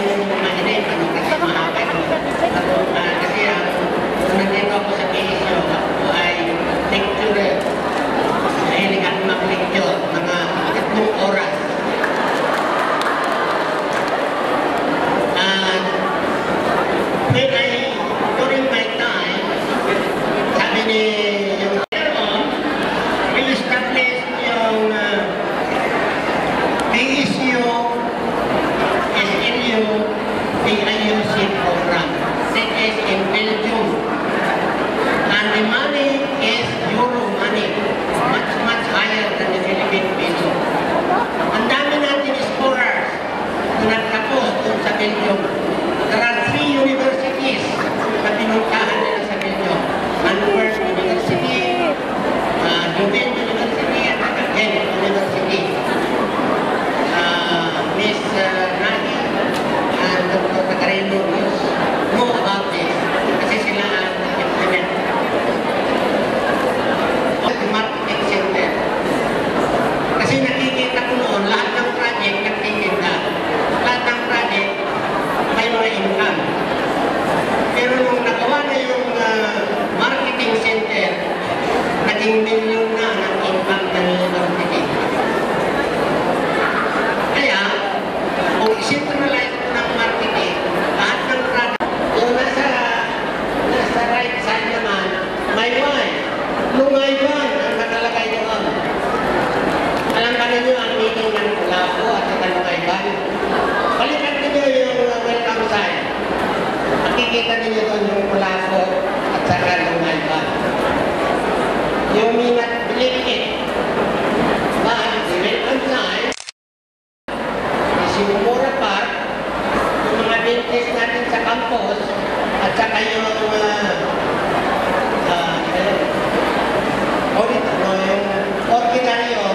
yung mainit, kasi mahaba yung kasi kung nandito ako sa PSU, ako ay lecturer. Mahilig ako mag-lecture, mga 3 oras. During my time, sabi ni yung we established yung PSU SLU PIUC program. That is in Belgium. And the money is euro money, much higher than the Philippine peso. Ang dami natin scholars na nagtapos doon sa Belgium. There are 3 universities na pinuntahan nila sa Belgium. Antwerp University, Leuven University, at Ghent University. Miss Nagi and Dr. Tacarino know about this kasi sila ang implement. Marketing center. Kasi nakikita ko noon, lahat ng project nagtitinda. Lahat ng project may mga income. Pero nung nagawa na yung marketing center, naging milyon na ang income ng university. Kaya, kung i-centralize mo ng marketing, lahat ng product, yung nasa right side naman, may wine. Lumay-ban ang nakalagay doon. Alam ka ninyo ang meaning ng Lapo at ng Lumay-ban? Balikan ninyo yung welcome sign. Makikita ninyo doon yung Lapo at saka Lumay-ban. You may not believe it, but the welcome sign is yung Mora Park, yung mga benches natin sa campus, at saka yung ordinaryo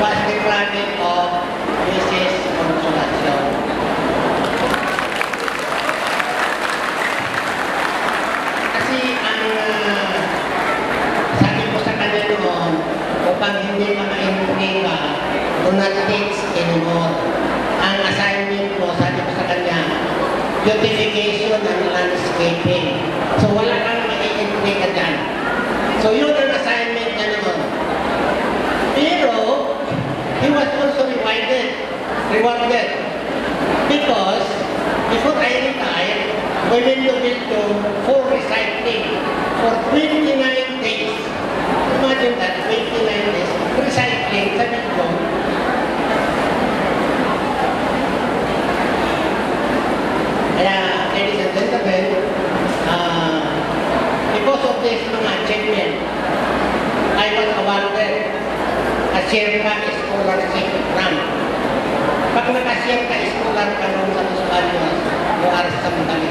was the project of Mrs. Consolacion. Kasi ang sabi ko sa kanya noon, upang hindi maka-intriga, do not teach anymore. Ang assignment ko, sabi ko sa kanya, beautification and landscaping. So wala kang maka-intriga dyan. So yun ang assignment niya noon. Pero, he was also rewarded because before I retired, we went to Belgium for recycling for 29 days. Imagine that, 29 days, recycling sa Belgium. Kaya, ladies and gentlemen, because of this mga achievement, I was awarded a Sherpa Scholarship Grant. Pag naka-Sherpa Scholar ka nung sa Tuspanos, you are somebody.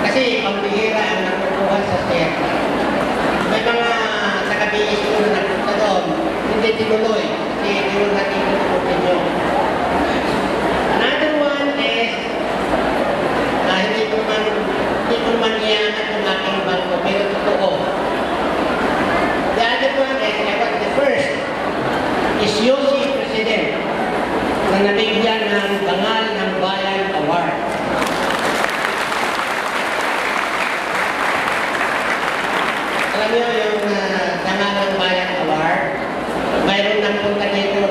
Kasi pambihira ang nakukuha sa Sherpa. May mga sa KBS na napunta doon, hindi tinuloy. Kasi hindi natin tinuloy nyo. Another one is, hindi ko naman yan at yung aking bangko, pero totoo. The other one is, I was the first is Yossi President na nabigyan ng Dangal ng Bayan Award. Alam niyo yung Dangal ng Bayan Award, mayroon ng punta dito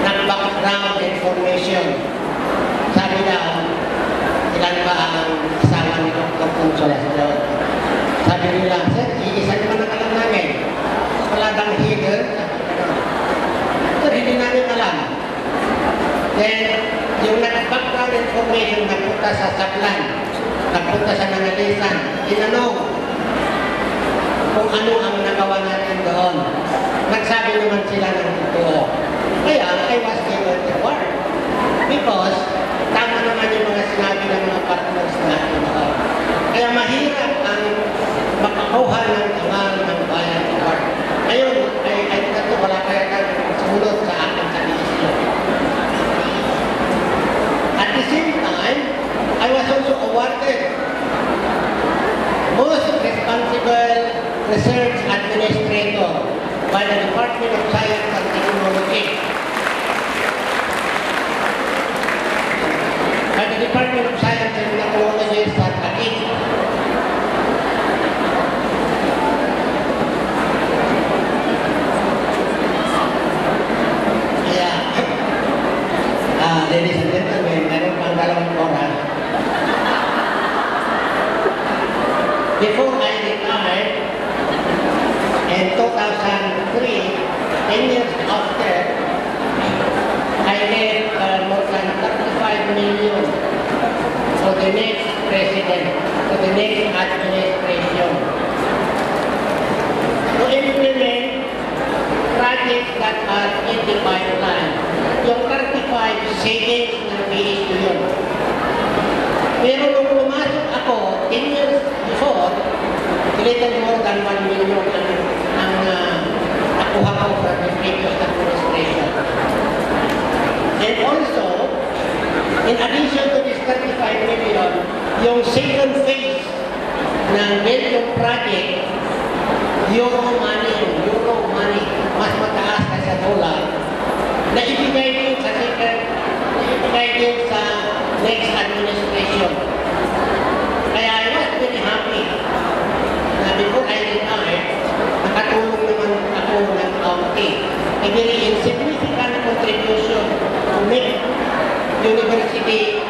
na background information. Sabi daw, ilan ba ang asawa ni Dr. Consolacion? Sabi nila, sir, isa naman ang alam namin. Wala bang header? Sir, hindi namin alam. Then, yung background information napunta sa Sablan, napunta sa Nangalisan, tinanong kung ano ang nagawa natin doon. Nagsabi naman sila ng totoo. Kaya, I was given the award. Because, tama naman yung mga sinabi ng mga partners natin doon. Kaya mahirap ang makakuha ng Dangal ng Bayan Award. Ngayon, ay nato wala kaya kang sumunod sa akin sa PSU. At the same time, I was also awarded Most Responsible Research Administrator by the Department of Science and Technology. Department of Science and Technology sa Taguig. Kaya, ladies and gentlemen, meron pang 2 oras. Before I retired, in 2003, 10 years after, I left more than 35 million for the next president, for the next administration, to implement projects that are in the pipeline. Yung 35 savings ng PHU yun. Pero nung pumasok ako, 10 years before, little more than 1 million ang nakuha ko from the previous administration. And also, in addition to this 35 million, yung second phase ng Belgium project, euro money, mas mataas na sa dollar, na ibigay din sa next administration. Kaya I was very happy na before I retired, nakatulong naman ako ng kaunti. A very insignificant contribution to make university